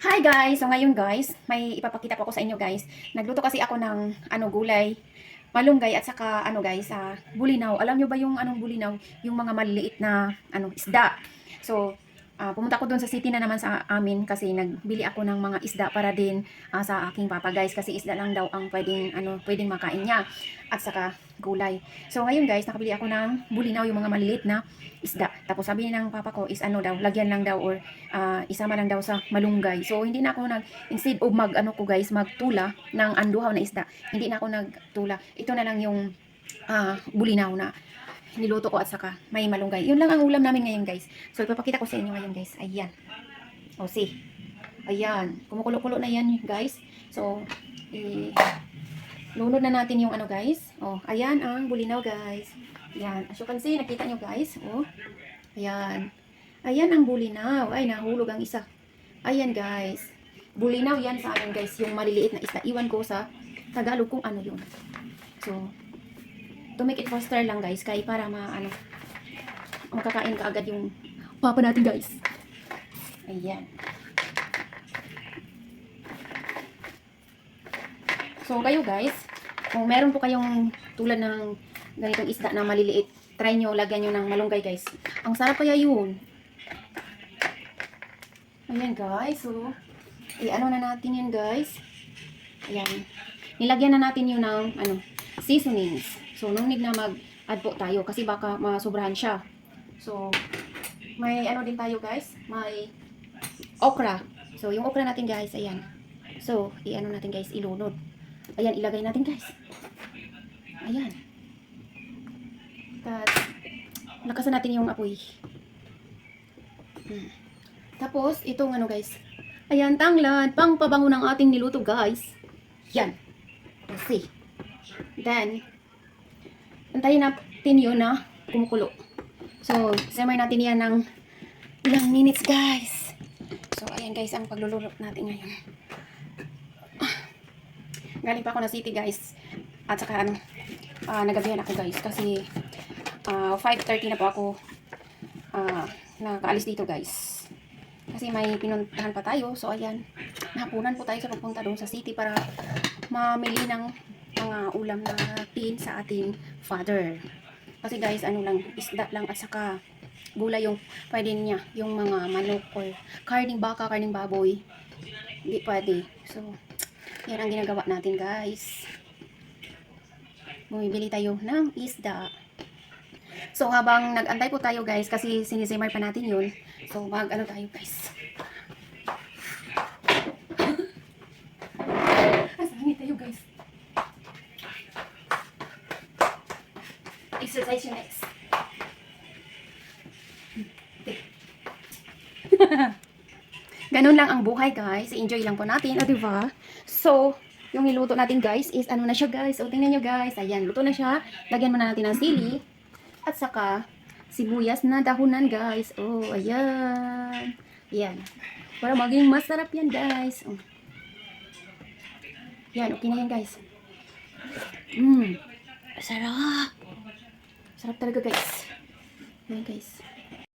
Hi guys! So ngayon guys, may ipapakita ko sa inyo guys. Nagluto kasi ako ng gulay, malunggay at saka guys, bulinaw. Alam nyo ba yung anong bulinaw? Yung mga maliliit na isda. So, pumunta ko doon sa city na naman sa amin kasi nagbili ako ng mga isda para din sa aking papa guys kasi isda lang daw ang pwedeng makain niya at saka gulay. So ngayon guys, nakabili ako ng bulinaw, yung mga maliliit na isda. Tapos sabi ng papa ko is daw, lagyan lang daw or isama lang daw sa malunggay. So hindi na ako instead of magtula ng anduhaw na isda, hindi na ako nagtula. Ito na lang yung bulinaw na niluto ko at saka may malunggay. Yun lang ang ulam namin ngayon guys. So ipapakita ko sa inyo ngayon guys. Ayan. O see. Ayan. Kumukulo-kulo na yan guys. So lunod na natin yung guys. O ayan ang bulinaw guys. Ayan. As you can see, nakita nyo guys. O. Ayan. Ayan ang bulinaw. Ay, nahulog ang isa. Ayan guys. Bulinaw yan sa amin guys. Yung maliliit na isda. Iwan ko sa Tagalog kung ano yun. So, to make it faster lang guys, kaya para makakain ka agad yung papa natin guys. Ayan. So kayo guys, kung meron po kayong tulad ng ganitong isda na maliliit, try nyo, lagyan nyo ng malunggay guys. Ang sarap kaya yun. Ayan guys, so i-ano na natin yan guys. Ayan. Nilagyan na natin yun ng seasonings. So, nung na mag-add po tayo kasi baka masobrahan siya. So, may din tayo guys. May okra. So, yung okra natin guys, ayan. So, natin guys, ilunod. Ayan, ilagay natin guys. Ayan. Tapos, lakasan natin yung apoy. Tapos, itong guys. Ayan, tanglad. Pang pabango ng ating niluto guys. Yan. Let's see. Then, antayin natin yun na kumukulo. So, simmer natin yan ng ilang minutes, guys. So, ayan guys, ang paglulurot natin ngayon. Galing pa ako na city, guys. At saka, nagabihan ako, guys. Kasi, 5:30 na po ako nakaalis dito, guys. Kasi may pinuntahan pa tayo. So, ayan. Nahapunan po tayo sa pagpunta doon sa city para mamili ng mga ulam natin sa ating father. Kasi guys, lang, isda lang at saka gulay yung pwede niya. Yung mga manok or karning baka, karning baboy. Hindi pwede. So, yan ang ginagawa natin guys. Bumibili tayo ng isda. So, habang nag-antay po tayo guys, kasi sinisimmer pa natin yun. So, tayo guys. Asangin tayo guys. Exercise yung next. Ganun lang ang buhay guys. Enjoy lang po natin. O diba? So, yung niluto natin guys is na siya guys. O tingnan nyo guys. Ayan, luto na siya. Lagyan muna natin ng sili. At saka, sibuyas na dahunan guys. Oh, ayan. Ayan. Para maging masarap yan guys. Oh. Yan, okay na yan guys. Sarap. Sarap talaga guys. Ayan guys.